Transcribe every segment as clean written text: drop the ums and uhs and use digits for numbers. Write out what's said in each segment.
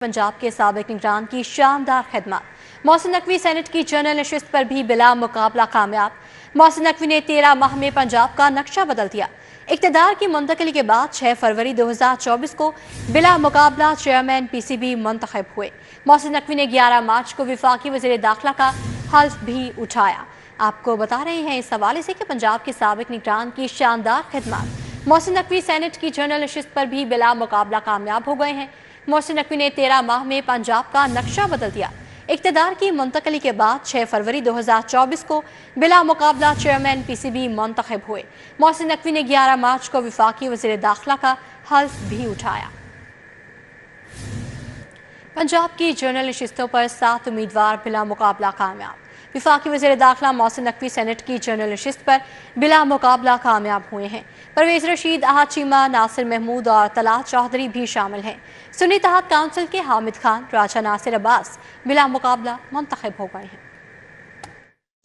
पंजाब के साबिक निगरान की शानदार खिदमत। मोहसिन नकवी सेनेट की जनरल नशिस्त पर भी बिला मुकाबला कामयाब। मोहसिन नकवी ने 13 माह में पंजाब का नक्शा बदल दिया। इक़्तिदार की मुंतकिली के बाद 6 फरवरी 2024 को बिला मुकाबला चेयरमैन PCB मुंतखब हुए। मोहसिन नकवी ने 11 मार्च को वफाकी वज़ीर दाखिला का हल्फ भी उठाया। आपको बता रहे हैं इस हवाले से कि पंजाब के साबिक निगरान की शानदार खिदमत। मोहसिन नकवी सेनेट की जनरल नशिस्त पर भी बिला मुकाबला कामयाब हो गए हैं। मोहसिन नकवी ने 13 माह में पंजाब का नक्शा बदल दिया। इक़्तिदार की मुंतकिली के बाद 6 फरवरी 2024 को बिला मुकाबला चेयरमैन PCB मुंतखब हुए। मोहसिन नकवी ने 11 मार्च को वफाकी वज़ीर दाखिला का हल्फ भी उठाया। पंजाब की जनरल नशिस्तों पर 7 उम्मीदवार बिला मुकाबला कामयाब। वफाकी वज़ीर दाखिला मोहसिन नकवी सेनेट की जनरल नशिस्त पर बिला मुकाबला कामयाब हुए हैं। परवेज रशीद, अहद चीमा, नासिर महमूद और तलात चौधरी भी शामिल हैं। सुन्नी इत्तेहाद काउंसिल के हामिद खान, राजा नासिर अब्बास बिला मुकाबला मुंतखब हो गए हैं।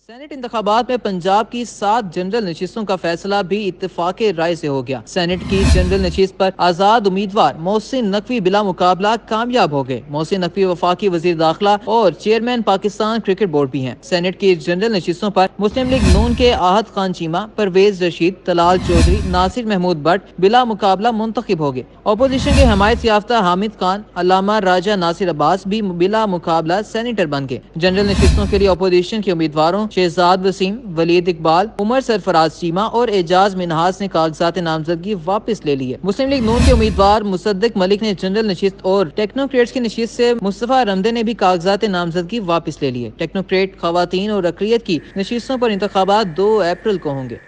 सेनेट इंतखाबात में पंजाब की 7 जनरल नशिस्तों का फैसला भी इत्तेफाके राय से हो गया। सेनेट की जनरल नशिस्त पर आजाद उम्मीदवार मोहसिन नकवी बिला मुकाबला कामयाब हो गए। मोहसिन नकवी वफाकी वजीर दाखिला और चेयरमैन पाकिस्तान क्रिकेट बोर्ड भी हैं। सेनेट की जनरल नशिस्तों पर मुस्लिम लीग नून के अहद खान चीमा, परवेज रशीद, तलाल चौधरी, नासिर महमूद भट्ट बिला मुकाबला मुंतखब हो गए। अपोजिशन के हमायत याफ्ता हामिद खान, अल्लामा राजा नासिर अब्बास भी बिला मुकाबला सेनेटर बन गए। जनरल नशिस्तों के लिए अपोजिशन के उम्मीदवारों शहजाद वसीम, वलीद इकबाल, उमर सरफराज चीमा और एजाज मिनहास ने कागजात नामजदगी वापस ले लिए। मुस्लिम लीग नून के उम्मीदवार मुसद्दिक मलिक ने जनरल नशिस्त और टेक्नोक्रेट्स की नशिस्त से मुस्तफा रमदे ने भी कागजात नामजदगी वापस ले लिए। टेक्नोक्रेट, खवातीन और अक़लियत की नशिस्तों पर इंतखाबात 2 अप्रैल को होंगे।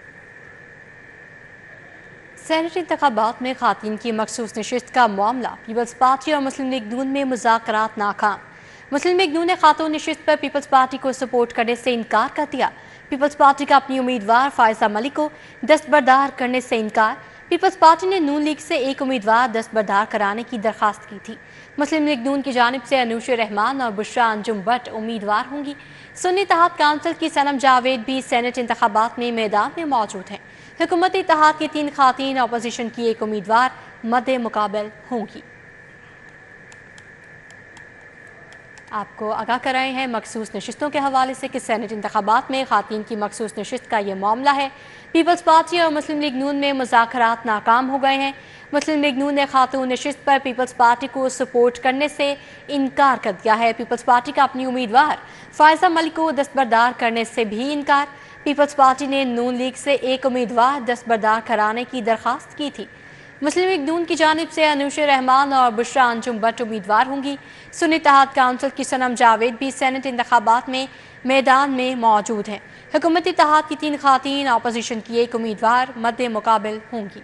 सेनेट इंतखाबात में खातीन की मखसूस नशिस्त का मामला पीपल्स पार्टी और मुस्लिम लीग नून में मुज़ाकरात नाकाम। मुस्लिम लीग नून ने खातून नशिस्त पर पीपल्स पार्टी को सपोर्ट करने से इनकार कर दिया। पीपल्स पार्टी का अपनी उम्मीदवार फायजा मलिक को दस्तबरदार करने से इनकार। पीपल्स पार्टी ने नून लीग से एक उम्मीदवार दस्तबरदार कराने की दरखास्त की थी। मुस्लिम लीग नून की जानिब से अनूश रहमान और बुशरा अंजुम भट्ट उम्मीदवार होंगी। सुन्नी इत्तेहाद काउंसिल की सनम जावेद भी सेनेट इंतखाबात में मैदान में मौजूद हैं। हुकूमती इत्तेहाद की 3 खातीन, अपोजिशन की एक उम्मीदवार मद्दे मुकाबल होंगी। आपको आगाह कर रहे हैं मखसूस नशिस्तों के हवाले से कि सेनेट इंतखाबात में खातीन की मखसूस नशिस्त का ये मामला है। पीपल्स पार्टी और मुस्लिम लीग नून में मुज़ाकरात नाकाम हो गए हैं। मुस्लिम लीग नून ने खातून नशिस्त पर पीपल्स पार्टी को सपोर्ट करने से इनकार कर दिया है। पीपल्स पार्टी का अपनी उम्मीदवार फायजा मलिक को दस्तबरदार करने से भी इनकार। पीपल्स पार्टी ने नून लीग से एक उम्मीदवार दस्तबरदार कराने की दरखास्त की थी। मुस्लिम लीग नून की जानिब से अनूश रहमान और बुशरा अंजुम भट्ट उम्मीदवार होंगी। सुन्नी इत्तेहाद काउंसिल की सनम जावेद भी सेनेट इंतखाबात में मैदान में मौजूद हैं। हुकूमती इत्तेहाद की 3 खातीन, अपोजिशन की एक उम्मीदवार मद्दे मुकाबल होंगी।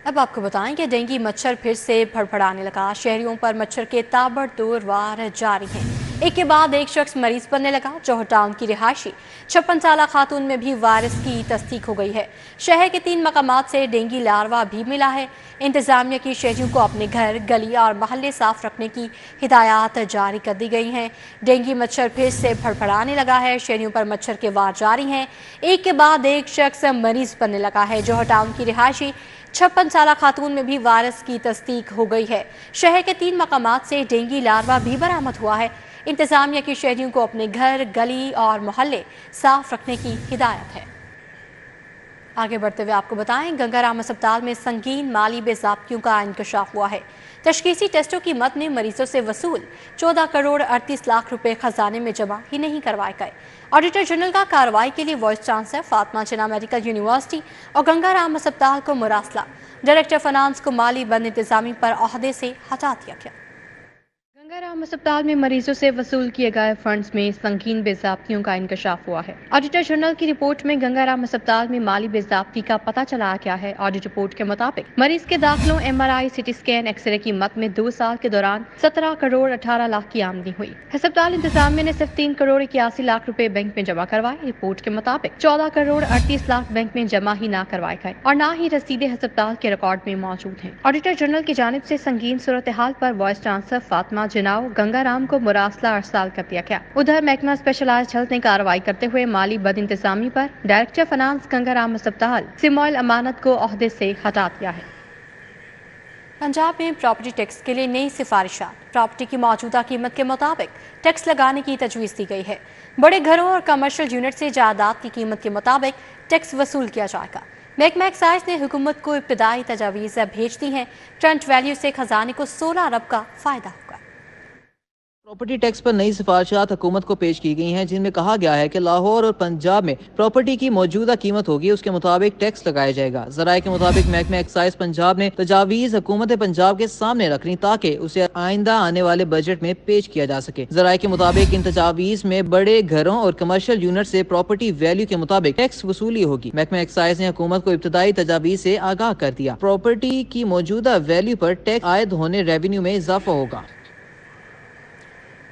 अब आपको बताएं कि डेंगू मच्छर फिर से फड़फड़ाने लगा। शहरियों पर मच्छर के ताबड़तोड़ वार जारी हैं। एक के बाद एक शख्स मरीज बनने लगा। जौहर टाउन की रिहायशी 56 साला खातून में भी वायरस की तस्दीक हो गई है। शहर के 3 मकामात से डेंगू लार्वा भी मिला है। इंतजामिया की शहरियों को अपने घर, गली और महल्ले साफ रखने की हिदायत जारी कर दी गई हैं। डेंगू मच्छर फिर से फड़फड़ाने लगा है। शहरियों पर मच्छर के वार जारी हैं। एक के बाद एक शख्स मरीज बनने लगा है। जौहर टाउन की रिहायशी 56 साला खातून में भी वायरस की तस्दीक हो गई है। शहर के 3 मकामात से डेंगू लार्वा भी बरामद हुआ है। इंतजामिया की शहरियों को अपने घर, गली और मोहल्ले साफ रखने की हिदायत है। आगे बढ़ते हुए आपको बताएं, गंगाराम अस्पताल में संगीन माली बेज़ाब्तियों का इंकशाफ हुआ है। तशखीसी टेस्टों की मद में मरीजों से वसूल 14 करोड़ 38 लाख रुपए खजाने में जमा ही नहीं करवाए गए। ऑडिटर जनरल का कार्रवाई के लिए वाइस चांसलर फातिमा जिन्ना मेडिकल यूनिवर्सिटी और गंगाराम अस्पताल को मुरासला। डायरेक्टर फाइनेंस को माली बंद इंतजामी पर ओहदे से हटा दिया गया। गंगाराम अस्पताल में मरीजों से वसूल किए गए फंड्स में संगीन बेज़ाब्तियों का इंकशाफ हुआ है। ऑडिटर जनरल की रिपोर्ट में गंगाराम अस्पताल में माली बेज़ाब्ती का पता चला गया है। ऑडिट रिपोर्ट के मुताबिक मरीज के दाखिलों, MRI, CT स्कैन, एक्सरे की मद में 2 साल के दौरान 17 करोड़ 18 लाख की आमदनी हुई। अस्पताल इंतजामिया ने सिर्फ 3 करोड़ 81 लाख रुपए बैंक में जमा करवाए। रिपोर्ट के मुताबिक 14 करोड़ 38 लाख बैंक में जमा ही ना करवाए गए और न ही रसीदें अस्पताल के रिकॉर्ड में मौजूद हैं। ऑडिटर जनरल की जानिब से संगीन सूरत हाल पर वाइस चांसलर फातिमा जिनाव गंगाराम को मुरासला अरसाल कर दिया गया। उधर महकमा स्पेशलाइज्ड हेल्थ ने कार्रवाई करते हुए माली बद इंतजामी पर डायरेक्टर फाइनेंस गंगाराम अस्पताल सिमोइल अमानत को ओहदे से हटा दिया है। पंजाब में प्रॉपर्टी टैक्स के लिए नई सिफारिशात। प्रॉपर्टी की मौजूदा कीमत के मुताबिक टैक्स लगाने की तजवीज़ दी गई है। बड़े घरों और कमर्शियल यूनिट से जायदाद की कीमत के मुताबिक टैक्स वसूल किया जाएगा। महकमा एक्साइज ने हुकूमत को इब्तदाई तजावीज़ भेज दी हैं। करंट वैल्यू से खजाने को 16 अरब का फ़ायदा होगा। प्रॉपर्टी टैक्स पर नई सिफारिशात हुकूमत को पेश की गई हैं, जिनमें कहा गया है कि लाहौर और पंजाब में प्रॉपर्टी की मौजूदा कीमत होगी, उसके मुताबिक टैक्स लगाया जाएगा। ज़राए के मुताबिक महकमा एक्साइज पंजाब ने तजावीज़ हुकूमत पंजाब के सामने रखनी ताकि उसे आइंदा आने वाले बजट में पेश किया जा सके। ज़राए के मुताबिक इन तजावीज़ में बड़े घरों और कमर्शियल यूनिट से प्रॉपर्टी वैल्यू के मुताबिक टैक्स वसूली होगी। महकमा एक्साइज ने हुकूमत को इब्तदाई तजावीज़ से आगाह कर दिया। प्रॉपर्टी की मौजूदा वैल्यू पर टैक्स आयद होने रेवेन्यू में इजाफा होगा।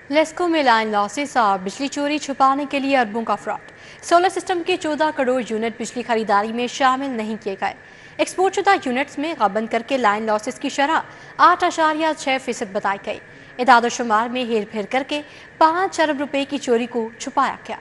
लेस्को में लाइन लॉसेस और बिजली चोरी छुपाने के लिए अरबों का फ्रॉड। सोलर सिस्टम के 14 करोड़ यूनिट बिजली खरीदारी में शामिल नहीं किए गए। एक्सपोर्ट शुदा यूनिट्स में गबन करके लाइन लॉसेस की शरह 8.6% बताई गई। इदाद शुमार में हेर फेर करके 5 अरब रुपए की चोरी को छुपाया गया।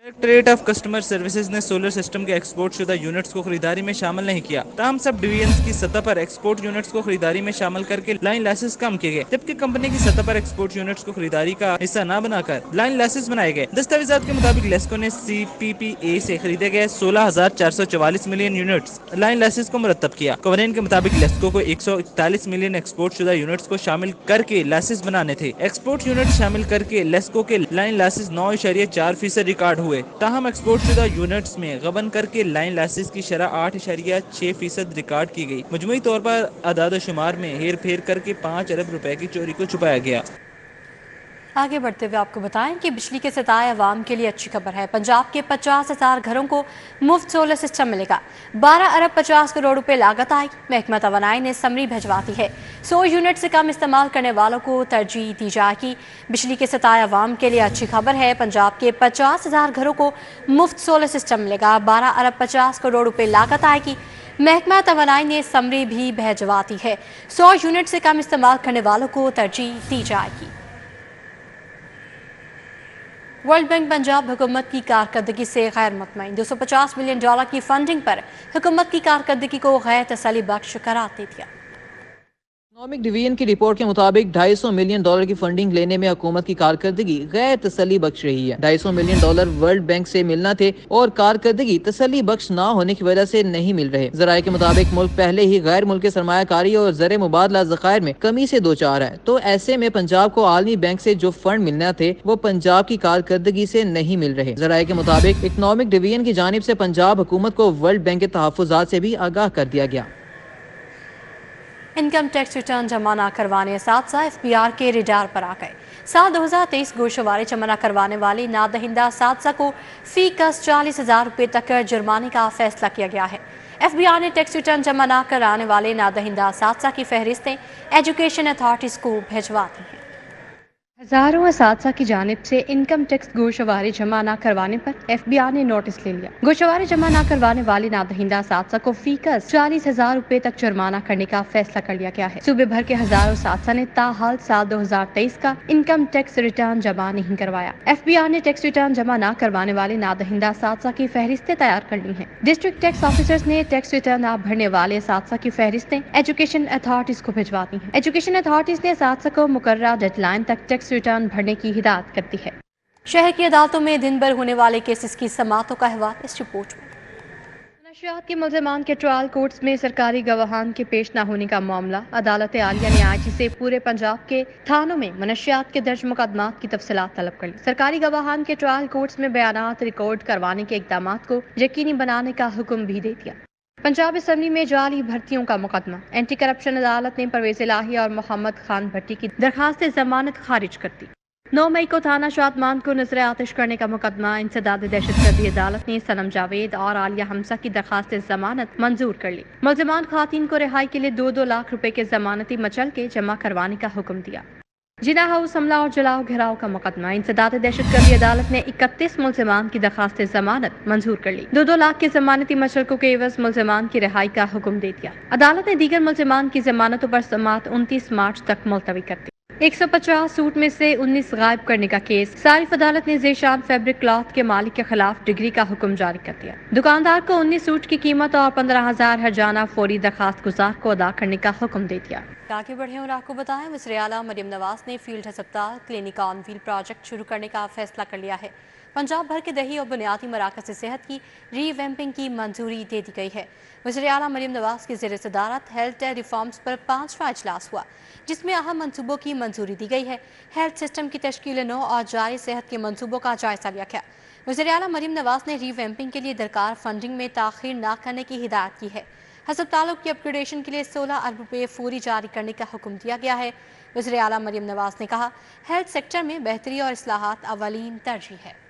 डायरेक्टरेट ऑफ कस्टमर सर्विसेज ने सोलर सिस्टम के एक्सपोर्ट शुदा यूनिट्स को खरीदारी में शामिल नहीं किया। ताहम सब डिवीजन की सतह पर एक्सपोर्ट यूनिट्स को खरीदारी में शामिल करके लाइन लाइसेंस कम किए गए, जबकि कंपनी की सतह पर एक्सपोर्ट यूनिट्स को खरीदारी का हिस्सा न बनाकर लाइन लाइसेंस बनाए गए। दस्तावेजात के मुताबिक लेस्को ने CPPA से खरीदे गए 16,444 मिलियन यूनिट्स लाइन लाइसेंस को मुरतब किया। कवानीन के मुताबिक लेस्को को 141 मिलियन एक्सपोर्ट शुदा यूनिट्स को शामिल करके लाइसेंस बनाने थे। एक्सपोर्ट यूनिट शामिल करके लेस्को के लाइन लाइसेंस 9.4% रिकॉर्ड हुए। ताहम एक्सपोर्ट शुदा यूनिट्स में गबन करके लाइन लाइसेंस की शरह 8.6% रिकॉर्ड की गई। मजमूई तौर पर अदाद शुमार में हेर फेर करके 5 अरब रुपए की चोरी को छुपाया गया। आगे बढ़ते हुए आपको बताएं कि बिजली के सताए अवाम के लिए अच्छी खबर है। पंजाब के 50,000 घरों को मुफ्त सोलर सिस्टम मिलेगा। 12 अरब 50 करोड़ रुपए लागत आएगी। महकमा तवानाई ने समरी भिजवा दी है। 100 यूनिट से कम इस्तेमाल करने वालों को तरजीह दी जाएगी। बिजली के सताए अवाम के लिए अच्छी खबर है। पंजाब के 50,000 घरों को मुफ्त सोलर सिस्टम मिलेगा। 12 अरब 50 करोड़ रुपए लागत आएगी। महकमा तवानाई ने समरी भी भिजवा दी है। 100 यूनिट से कम इस्तेमाल करने वालों को तरजीह दी जाएगी। वर्ल्ड बैंक पंजाब हुकूमत की कारकर्दगी से गैर मुतमईन। $250 मिलियन की फंडिंग पर हुकूमत की कारकर्दगी को गैर तसल्ली बख्श करार दे दिया। इकोनॉमिक डिवीजन की रिपोर्ट के मुताबिक $250 मिलियन की फंडिंग लेने में हुकूमत की कारकर्दगी गैर तसल्ली बख्श रही है। $250 मिलियन वर्ल्ड बैंक से मिलना थे और कारकर्दगी तसल्ली बख्श ना होने की वजह से नहीं मिल रहे। ज़राए के मुताबिक मुल्क पहले ही गैर मुल्की सरमायाकारी और ज़र मुबादला ज़खायर में कमी से दो चार है, तो ऐसे में पंजाब को आलमी बैंक से जो फंड मिलना थे वो पंजाब की कारकर्दगी से नहीं मिल रहे। ज़राए के मुताबिक इकोनॉमिक डिवीजन की जानिब से पंजाब हुकूमत को वर्ल्ड बैंक के तहफ़्फ़ुज़ात से भी आगाह कर दिया गया। इनकम टैक्स रिटर्न जमा न करवाने साथ FBR के रेडार पर आ गए। साल 2023 गोशवारे जमा न करवाने वाले नादहिंदा सादसा को फी कस 40,000 रुपये तक जुर्माने का फैसला किया गया है। FBR ने टैक्स रिटर्न जमा न कराने वाले नादहिंदा सादसा की फहरिस्तें एजुकेशन अथॉरिटीज़ को भिजवा दी हैं। हजारों असातिज़ा की जानिब से इनकम टैक्स गोशवारे जमा न करवाने पर FBR ने नोटिस ले लिया। गोशवारे जमा न करवाने वाले नादहिंदा असातिज़ा को फीकस 40,000 रुपए तक जुर्माना करने का फैसला कर लिया गया है। सूबे भर के हजारों असातिज़ा ने ताहाल साल 2023 का इनकम टैक्स रिटर्न जमा नहीं करवाया। FBR ने टैक्स रिटर्न जमा न करवाने वाले नादहिंदा असातिज़ा की फहरिस्तें तैयार कर ली हैं। डिस्ट्रिक्ट टैक्स ऑफिसर्स ने टैक्स रिटर्न न भरने वाले असातिज़ा की फहरिस्तें एजुकेशन अथॉरिटीज़ को भिजवा दी हैं। एजुकेशन अथॉरिटीज़ ने असातिज़ा को मुकर्ररा डेडलाइन तक टैक्स रिटर्न भरने की हिदायत करती है। शहर की अदालतों में दिन भर होने वाले केसेस की समाअतों का अहवाल इस रिपोर्ट में। नशियात के मुल्ज़िमान के ट्रायल कोर्ट्स में सरकारी गवाहान के पेश न होने का मामला। अदालत आलिया ने IG से पूरे पंजाब के थानों में मनशियात के दर्ज मुकदमात की तफसीलात तलब कर ली। सरकारी गवाहान के ट्रायल कोर्ट्स में बयानात रिकॉर्ड करवाने के इक़दामात को यकीनी बनाने का हुक्म भी दे दिया। पंजाब असम्बली में जाली भर्तियों का मुकदमा। एंटी करप्शन अदालत ने परवेज इलाही और मोहम्मद खान भट्टी की दरखास्त जमानत खारिज कर दी। 9 मई को थाना शादमान को नजर आतिश करने का मुकदमा। इंसदाद दहशतगर्दी अदालत ने सनम जावेद और आलिया हमसा की दरखास्त जमानत मंजूर कर ली। मुल्ज़िमान खातिन को रिहाई के लिए 2-2 लाख रुपए के जमानती मचल के जमा करवाने का हुक्म दिया। जिना हाउस हमला और जलाओ घेराव का मुकदमा। इंसदाद दहशतगर्दी अदालत ने 31 मुल्ज़िमान की दरखास्त जमानत मंजूर कर ली। 2-2 लाख के जमानती मशरकों के एवज मुल्ज़िमान की रिहाई का हुक्म दे दिया। अदालत ने दीगर मुल्ज़िमान की जमानतों पर समाअत 29 मार्च तक मुलतवी कर दी। 150 सूट में से 19 गायब करने का केस। सारिफ अदालत ने ज़ेशान फैब्रिक क्लॉथ के मालिक के खिलाफ डिग्री का हुक्म जारी कर दिया। दुकानदार को 19 सूट की कीमत और 15,000 हर्जाना फौरी दरखास्त गुजार को अदा करने का हुक्म दे दिया। आगे बढ़े और आपको बताएं, वज़ीर आला मरियम नवाज ने फील्ड अस्पताल क्लिनिक ऑन व्हील प्रोजेक्ट शुरू करने का फैसला कर लिया है। पंजाब भर के दही और बुनियादी मराकज़ सेहत की रीवैम्पिंग की मंजूरी दे दी गई है। वज़ीर आला मरियम नवाज की ज़ेर सदारत हेल्थ रिफॉर्म्स पर 5वां इजलास हुआ, जिसमें अहम मंसूबों की मंजूरी दी गई है। हेल्थ सिस्टम की तश्कील नौ और जारी सेहत के मंसूबों का जायजा लिया गया। वज़ीर आला मरियम नवाज ने रीवैम्पिंग के लिए दरकार फंडिंग में ताख़ीर न करने की हिदायत की है। अस्पतालों की अपग्रेडेशन के लिए 16 अरब रुपये फौरी जारी करने का हुक्म दिया गया है। वज़ीर आला मरियम नवाज ने कहा, हेल्थ सेक्टर में बेहतरी और इस्लाहात अवलीन तरजीह है।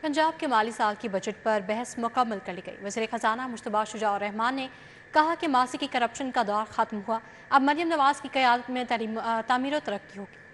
पंजाब के माली साल की बजट पर बहस मुकम्मल कर ली गई। वज़ीर ख़जाना मुश्तबा शुजाउर रहमान ने कहा कि मासी की करप्शन का दौर ख़त्म हुआ, अब मरियम नवाज की क़यादत में तामीर और तरक्की होगी।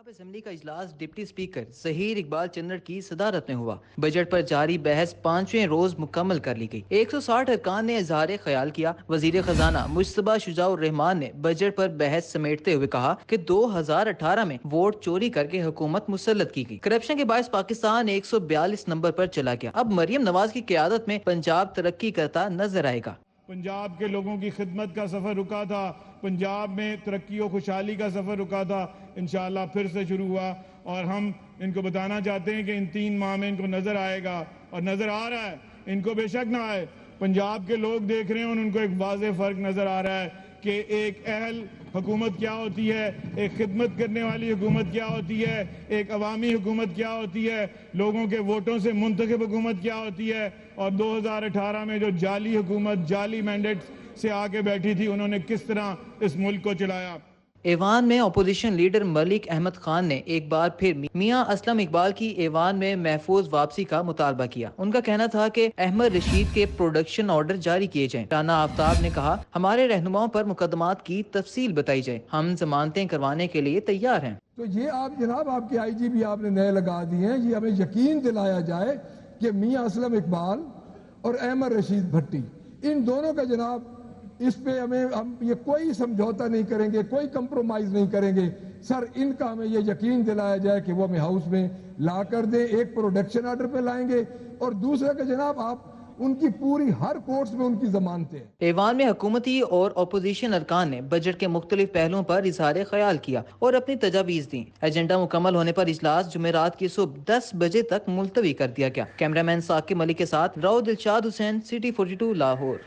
असेंबली का इजलास डिप्टी स्पीकर ज़हीर इकबाल चन्नड़ की सदारत में हुआ। बजट पर जारी बहस 5वें रोज मुकम्मल कर ली गई। 160 अरकान ने इजहार ख्याल किया। वजीर खजाना मुश्तबा शुजाउर रहमान ने बजट पर बहस समेटते हुए कहा कि 2018 में वोट चोरी करके हुकूमत मुसल्लत की गई। करप्शन के बायस पाकिस्तान 142 नंबर पर चला गया। अब मरियम नवाज की क़यादत में पंजाब तरक्की करता नजर आएगा। पंजाब के लोगों की खिदमत का सफ़र रुका था, पंजाब में तरक्की और खुशहाली का सफ़र रुका था, इंशाअल्लाह फिर से शुरू हुआ। और हम इनको बताना चाहते हैं कि इन 3 माह में इनको नज़र आएगा, और नज़र आ रहा है, इनको बेशक ना आए, पंजाब के लोग देख रहे हैं और उनको एक वाज़ेह फ़र्क नज़र आ रहा है कि एक अहल हुकूमत क्या होती है, एक खिदमत करने वाली हुकूमत क्या होती है, एक अवामी हुकूमत क्या होती है, लोगों के वोटों से मुंतखब हुकूमत क्या होती है। और 2018 में जो जाली हुकूमत जाली मैंडेट से आके बैठी थी, उन्होंने किस तरह इस मुल्क को चलाया। ऐवान में अपोजिशन लीडर मलिक अहमद खान ने एक बार फिर मियां असलम इकबाल की ऐवान में महफूज वापसी का मुतालबा किया। उनका कहना था कि अहमद रशीद के प्रोडक्शन ऑर्डर जारी किए जाएं। राना आफ्ताब ने कहा, हमारे रहनुमाओं पर मुकदमात की तफसील बताई जाए, हम जमानतें करवाने के लिए तैयार हैं। तो ये आप जनाब आपके IG भी आपने नए लगा दिए हैं। ये हमें यकीन दिलाया जाए कि मियां असलम इकबाल और अहमद रशीद भट्टी, इन दोनों का जनाब इस पे हम ये कोई समझौता नहीं करेंगे, कोई कंप्रोमाइज नहीं करेंगे सर। इनका हमें ये यकीन दिलाया जाए कि वो हमें हाउस में ला कर दे। एक प्रोडक्शन ऑर्डर पे लाएंगे और दूसरा का जनाब आप उनकी पूरी हर कोर्ट्स में उनकी जमानतें हैं। ऐवान में हुकूमती और अपोजिशन अरकान ने बजट के मुख्तलिफ पहलुओं पर इजहार ख्याल किया और अपनी तजावीज़ दी। एजेंडा मुकम्मल होने पर इजलास जुमेरात की सुबह 10 बजे तक मुलतवी कर दिया गया। कैमरामैन साकिब मलिक के साथ राव दिलशाद हुसैन, सिटी 42 लाहौर।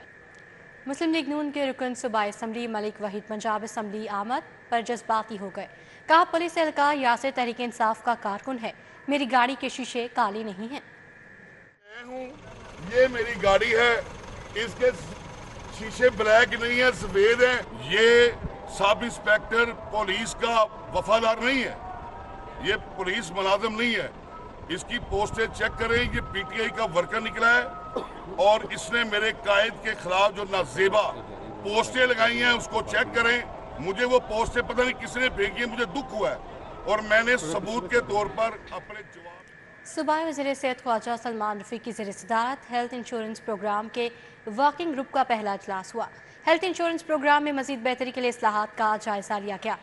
मुस्लिम लीग नून के रुकन सूबाई असम्बली मलिक वहीद पंजाब असम्बली आमद पर जज्बाती हो गए। कहा, पुलिस एहलकार यासर तहरीक इंसाफ का कारकुन है, मेरी गाड़ी के शीशे काले नहीं हैं। मैं हूँ, ये मेरी गाड़ी है, इसके शीशे ब्लैक नहीं है, सफेद है। ये सब इंस्पेक्टर पुलिस का वफादार नहीं है, ये पुलिस मुलाजिम नहीं है। इसकी पोस्टें चेक करें, ये PTI का वर्कर निकला है और इसने मेरे कायद के खिलाफ जो नाजेबा पोस्टें लगाई हैं उसको चेक करें। मुझे वो पोस्टें पता नहीं किसने फेंकी है, मुझे दुख हुआ है और मैंने सबूत के तौर पर अपने जवाब। सूबाई वज़ीर सेहत ख्वाजा सलमान रफ़ी की ज़ेर सदारत हेल्थ इंश्योरेंस प्रोग्राम के वर्किंग ग्रुप का पहला इजलास हुआ। हेल्थ इंश्योरेंस प्रोग्राम में मज़ीद बेहतरी के लिए इस्लाहात का जायजा लिया गया।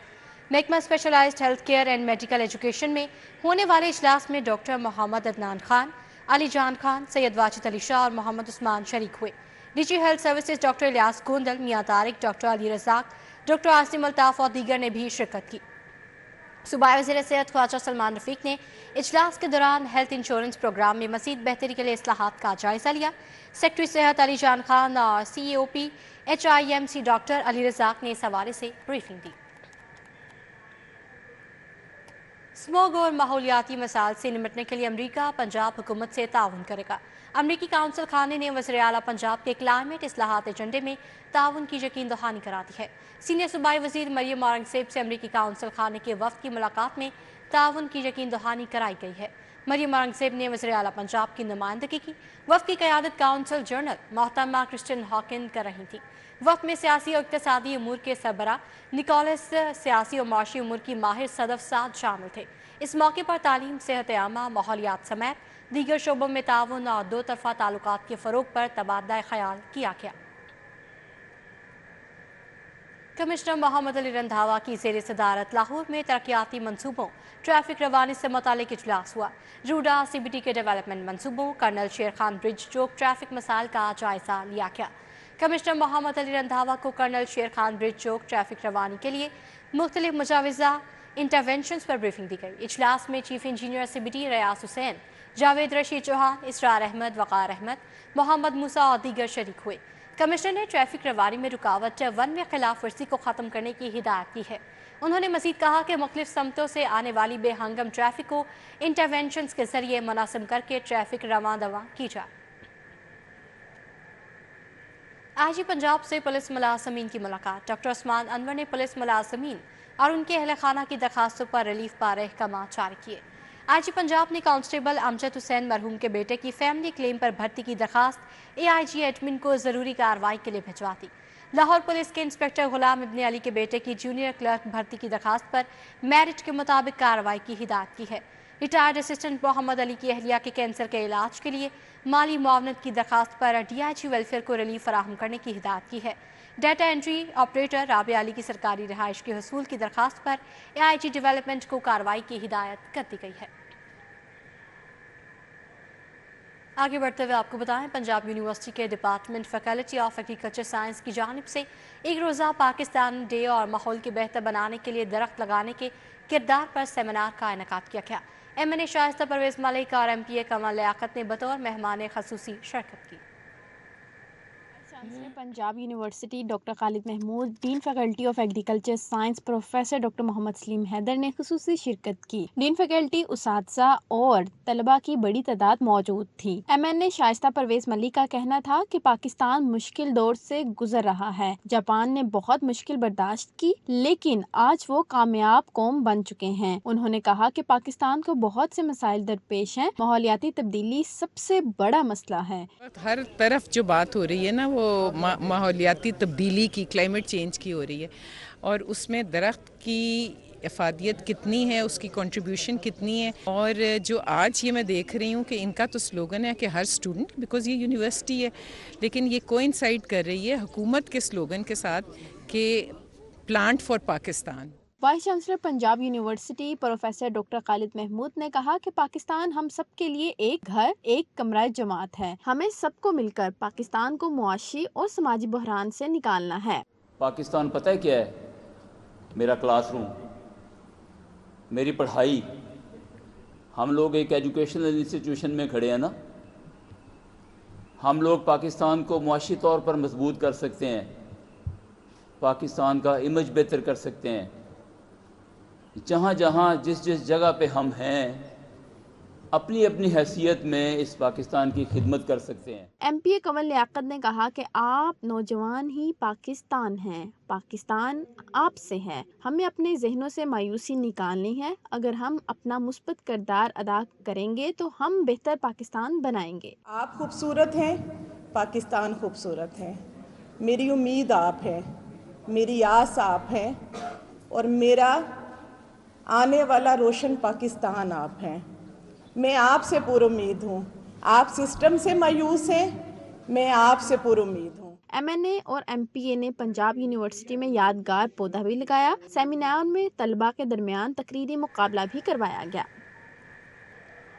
महकमा specialised health care and medical education में होने वाले इजलास में डॉक्टर मोहम्मद अदनान खान, अली जान खान, सैयद वाजिद अली शाह और मोहम्मद उस्मान शरीक हुए। DG health services doctor Ilyas Gondal, Mian Tariq, doctor Ali Razzaq, doctor Asim Altaf और दीगर ने भी शिरकत की। सूबाई वज़ीर सेहत ख्वाजा सलमान रफ़ीक ने इजलास के दौरान हेल्थ इंश्योरेंस प्रोग्राम में मज़ीद बेहतरी के लिए इस्लाहात का जायजा लिया। सेक्रेटरी सेहत अली जान खान और CAOP HIMC doctor Ali Razzaq ने इस हवाले से ब्रीफिंग दी। स्मोग और माहौलियाती मसाइल से निपटने के लिए अमरीका पंजाब हुकूमत से ताउन करेगा। अमरीकी काउंसिल खाने ने वज़ीर आला पंजाब के क्लाइमेट इस्लाहात एजेंडे में ताउन की यकीन दहानी करा दी है। सीनियर सूबाई वज़ीर मरियम औरंगज़ेब से अमरीकी काउंसिल खाने के वफ़द की मुलाकात में ताउन की यकीन दहानी कराई गई है। मरियम औरंगज़ेब ने वज़ीर आला पंजाब की नुमाइंदगी की। वफ़द की क़यादत काउंसिल जनरल मोहतरमा क्रिस्टिन हॉकिन कर रही थी। वफ़द में सियासी और इक़्तिसादी उमूर के सरबरा निकोलस, सियासी और माशी उमूर की माहिर सदफ साद शामिल थे। इस मौके पर तालीम, सेहत आमा, माहौलियात समेत दीगर शोबों में ताउन और दो तरफ़ा ताल्लुकात के फ़रोग़ पर तबादला ख़याल किया गया। कमिश्नर मोहम्मद अली रंधावा की ज़ेर सदारत लाहौर में तरक्याती मनसूबों ट्रैफिक रवानी से मुतालिक इजलास हुआ। रूडा CBT के डेवलपमेंट मनसूबों कर्नल शेर खान ब्रिज चौक ट्रैफिक मसाइल का जायजा लिया गया। कमिश्नर मोहम्मद अली रंधावा को कर्नल शेर खान ब्रिज चौक ट्रैफिक रवानी के लिए मुख्तलिफ मुजाविजा इंटरवेंशंस पर ब्रीफिंग दी गई। इजलास में चीफ इंजीनियर CBT रियाज हुसैन, जावेद रशीद चौहान, इसरार अहमद, वक़ार अहमद, मोहम्मद मूसा और दीगर शरीक हुए। कमिश्नर ने ट्रैफिक रवानी में रुकावट वन वे खिलाफ वर्जी को ख़त्म करने की हिदायत की है। उन्होंने मज़ीद कहा कि मुख्तलिफ समतों से आने वाली बेहंगम ट्रैफिक को इंटरवेंशंस के जरिए मुनासिब करके ट्रैफिक रवां दवा की जाए। IG पंजाब से पुलिस मुलाजमीन की मुलाकात। डॉक्टर उस्मान अनवर ने पुलिस मुलाजमीन और उनके अहल खाना की दरखास्तों पर रिलीफ पारे अहकाम जारी किए। IG पंजाब ने कांस्टेबल अमजद हुसैन मरहूम के बेटे की फैमिली क्लेम पर भर्ती की दरखास्त AIG एडमिन को ज़रूरी कार्रवाई के लिए भिजवा दी। लाहौर पुलिस के इंस्पेक्टर गुलाम इब्न अली के बेटे की जूनियर क्लर्क भर्ती की दरखास्त पर मेरिट के मुताबिक कार्रवाई की हिदायत की है। रिटायर्ड असिस्टेंट मोहम्मद अली की अहलिया के कैंसर के इलाज के लिए माली मुआवनत की दरखास्त पर DIG वेलफेयर को रिलीफ फराहम करने की हिदायत की है। Data entry operator Rabia Ali की सरकारी रिहाइश के हसूल की दरखास्त पर AIG डेवलपमेंट को कार्रवाई की हिदायत कर दी गई है। आगे बढ़ते हुए आपको बताएं, पंजाब यूनिवर्सिटी के department faculty of agriculture science की जानिब से एक रोज़ा पाकिस्तान डे और माहौल के बेहतर बनाने के लिए दरख्त लगाने के किरदार पर सेमिनार का इनेकाद किया गया। MNA शाइस्ता परवेज़ मलिक और MPA कमल लियाकत ने बतौर मेहमान खसूसी शिरकत की। Chancellor Punjab university doctor Khalid Mahmood, dean faculty of agriculture science professor doctor Mohammad Saleem Haider ने खुसूसी शिरकत की। डीन फैकल्टी, उसातिज़ा और तलबा की बड़ी तादाद मौजूद थी। MNA शाइस्ता परवेज़ मलिक का कहना था कि पाकिस्तान मुश्किल दौर से गुजर रहा है। जापान ने बहुत मुश्किल बर्दाश्त की, लेकिन आज वो कामयाब कौम बन चुके हैं। उन्होंने कहा कि पाकिस्तान को बहुत से मसाइल दरपेश हैं। माहौलियाती तब्दीली सबसे बड़ा मसला है। हर तरफ जो बात हो रही है ना, वो माहौलियाती तब्दीली की, क्लाइमेट चेंज की हो रही है, और उसमें दरख्त की इफादियत कितनी है, उसकी कंट्रीब्यूशन कितनी है। और जो आज ये मैं देख रही हूँ कि इनका तो स्लोगन है कि हर स्टूडेंट, बिकॉज़ ये यूनिवर्सिटी है, लेकिन ये कोइंसाइड कर रही है हुकूमत के स्लोगन के साथ कि plant for Pakistan. Vice chancellor Punjab university professor doctor Khalid Mahmood ने कहा कि पाकिस्तान हम सब के लिए एक घर, एक कमरा जमात है। हमें सबको मिलकर पाकिस्तान को मुआशी और समाजी बहरान से निकालना है। पाकिस्तान पता है क्या है? मेरा क्लासरूम, मेरी पढ़ाई। हम लोग एक एजुकेशनल इंस्टीट्यूशन में खड़े हैं ना। हम लोग पाकिस्तान को मुआशी तौर पर मजबूत कर सकते हैं, पाकिस्तान का इमेज बेहतर कर सकते हैं। जहाँ जहाँ जिस जिस जगह पे हम हैं, अपनी अपनी हैसियत में इस पाकिस्तान की खिदमत कर सकते हैं। MPA कमल लियाकत ने कहा कि आप नौजवान ही पाकिस्तान हैं, पाकिस्तान आपसे है। हमें अपने जहनों से मायूसी निकालनी है। अगर हम अपना मुस्बत किरदार अदा करेंगे तो हम बेहतर पाकिस्तान बनाएंगे। आप खूबसूरत हैं, पाकिस्तान खूबसूरत है। मेरी उम्मीद आप है, मेरी आस आप हैं, और मेरा आने वाला रोशन पाकिस्तान आप हैं। मैं आपसे पुरुम्मीद हूँ। आप सिस्टम से मायूस हैं, मैं आपसे पुरुम्मीद हूँ। MNA और MPA ने पंजाब यूनिवर्सिटी में यादगार पौधा भी लगाया। सेमिनार में तलबा के दरमियान तकरीरी मुकाबला भी करवाया गया।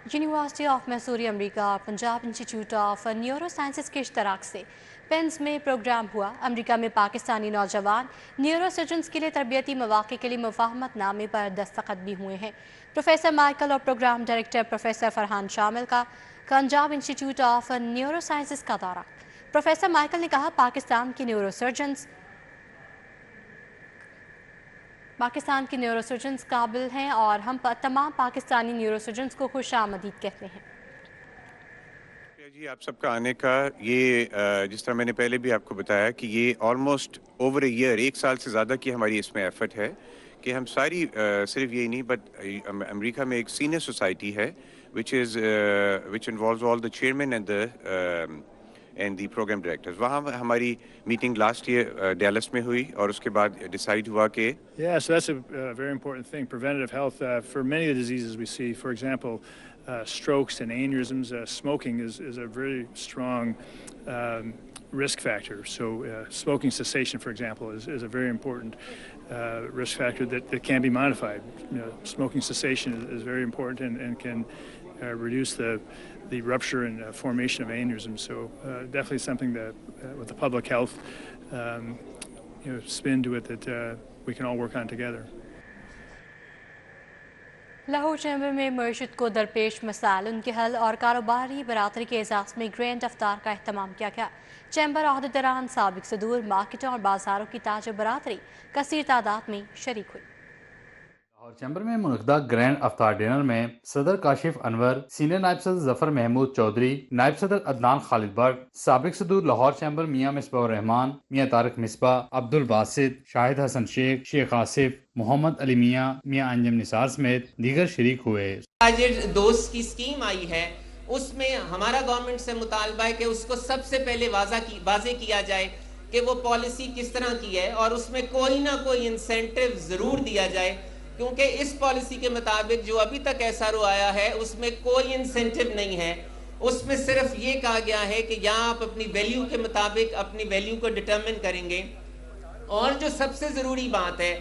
यूनिवर्सिटी ऑफ मैसूरी अमेरिका और Punjab institute of neuro sciences के इश्तराक से पेंस में प्रोग्राम हुआ। अमेरिका में पाकिस्तानी नौजवान न्यूरो सर्जन्स के लिए तरबियती मौक़े के लिए मुफाहमत नामे पर दस्तखत भी हुए हैं। प्रोफेसर माइकल और प्रोग्राम डायरेक्टर प्रोफेसर फरहान शामिल का Punjab institute of neuro sciences का दौरा। प्रोफेसर माइकल ने कहा, पाकिस्तान के न्यूरोसर्जन्स काबिल हैं और हम तमाम पाकिस्तानी न्यूरोसर्जन्स को खुश आमदीद कहते हैं। जी, आप सबका आने का ये जिस तरह मैंने पहले भी आपको बताया कि ये ऑलमोस्ट ओवर ए ईयर, 1 साल से ज़्यादा की हमारी इसमें एफर्ट है कि हम सारी सिर्फ यही नहीं बट अमेरिका में एक सीनियर सोसाइटी है which involves all the chairman and the programme directors. वहाँ हमारी मीटिंग लास्ट ईयर डैलस में हुई और उसके बाद डिसाइड हुआ कि so that's a very important thing, preventative health for many of the diseases we see. For example, strokes and aneurysms. Smoking is a very strong risk factor. So smoking cessation, for example, is a very important risk factor that can be modified. Smoking cessation is very important and can reduce the rupture and formation of aneurysms. So definitely something that with the public health spin to it that we can all work on together. Lahore chamber में मस्जिद को दरपेश मसाइल, उनके हल और कारोबारी बरादरी के एजाज़ में ग्रैंड अफ्तार का अहतमाम किया गया। चैम्बर अहदेदारान, साबिक सदूर, मार्केटों और बाजारों की ताज बरादरी कसीर तादाद में शरीक हुई। लाहौर चैम्बर में मुनक़दा ग्रैंड अफ्तार डिनर में सदर काशिफ अनवर, सीनियर नायब सदर जफर महमूद चौधरी, नायब सदर अदनान खालिद बट, साबिक सदूर लाहौर चैम्बर मियाँ मिसबाहुर रहमान, मियाँ तारिक मिसबा, अब्दुल बासित, शाहिद हसन शेख, शेख आसिफ, मोहम्मद अली मियाँ, मियाँ अंजम निसार समेत दीगर शरीक हुए। आज दोस्त की स्कीम आई है, उसमें हमारा गवर्नमेंट से मुतालबा है कि उसको सबसे पहले वाज़े किया जाए कि वो पॉलिसी किस तरह की है और उसमें कोई ना कोई इंसेंटिव ज़रूर दिया जाए, क्योंकि इस पॉलिसी के मुताबिक जो अभी तक SRO आया है उसमें कोई इंसेंटिव नहीं है। उसमें सिर्फ ये कहा गया है कि यहाँ आप अपनी वैल्यू के मुताबिक अपनी वैल्यू को डिटरमिन करेंगे, और जो सबसे ज़रूरी बात है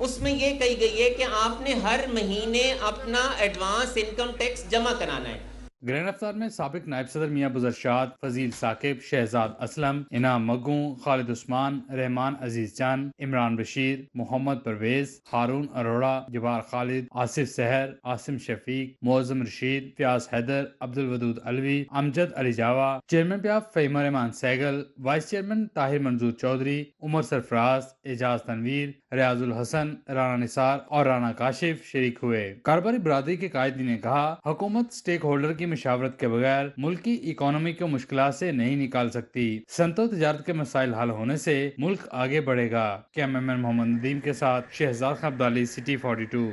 उसमें ये कही गई है कि आपने हर महीने अपना एडवांस इनकम टैक्स जमा कराना है। ग्रैंड अफ्तार में साबिक नायब सदर मियाँ बुज़रशाद, फजील साकिब, शहजाद असलम, इनाम मग्गू, खालिद उस्मान, रहमान अजीज चंद, इमरान बशीर, मोहम्मद परवेज, हारून अरोड़ा, जबार Khalid, Asif Sahar, Asim Shafiq, Moazzam Rasheed, Fayyaz Haider, Abdul Wadood Alvi, Amjad Ali Jawa, chairman PIAF Faheem Rehman Sehgal, vice chairman Tahir Manzoor Chaudhry, Umar Sarfaraz, Ejaz Tanveer, Riyazul Hasan, Rana Nisar और राना काशिफ शरीक हुए। कारोबारी बरादरी के कायदी ने कहा, हुकूमत स्टेक होल्डर की मशावरत के बगैर मुल्क की इकोनॉमी को मुश्किलात से नहीं निकाल सकती। सनअत तजारत के मसाइल हल होने से मुल्क आगे बढ़ेगा। कैमरामैन मोहम्मद नदीम के साथ शहजाद अब्दाली, सिटी 42।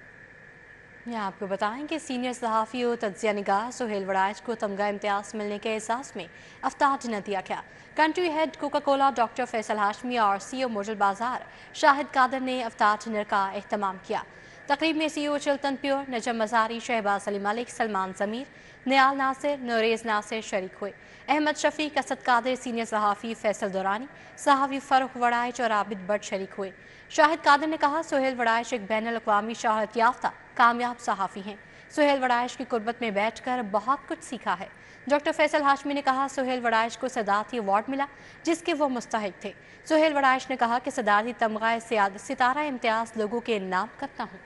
यहाँ आपको बताएं कि सीनियर सहाफ़ी और तज्ज़िया निगार सुहेल वड़ाइच को तमगा इम्तियाज़ मिलने के एहसास में अफ्तार डिनर दिया गया। Country head Coca Cola doctor Faisal Hashmi और CEO मॉडल बाजार शाहिद कादर ने अफ्तार डिनर का एहतमाम किया। तकरीब में CEO चिल्तन प्योर, नजम मज़ारी, शहबाज अली मलिक, सलमान ज़मीर, नियाल नासिर, नूरेज़ नासिर शरीक हुए। अहमद शफीक, असद कादिर, सीनियर सहाफ़ी फैसल दुरानी, सहाफ़ी फ़ारूक वड़ाइच और आबिद बट शरीक हुए। शाहिद कादिर ने कहा, सुहेल वड़ाइच एक बैनुल अक़वामी शहरत याफ्ता कामयाब सहाफ़ी हैं। सुहेल वड़ाइच की कुर्बत में बैठकर बहुत कुछ सीखा है। डॉक्टर फैसल हाशमी ने कहा, सुहेल वड़ाइच को सदारती अवार्ड मिला जिसके वो मुस्तहिक थे। सुहेल वड़ाइच ने कहा कि सदारती तमगा सितारा इम्तियाज़ लोगों के नाम करता हूँ।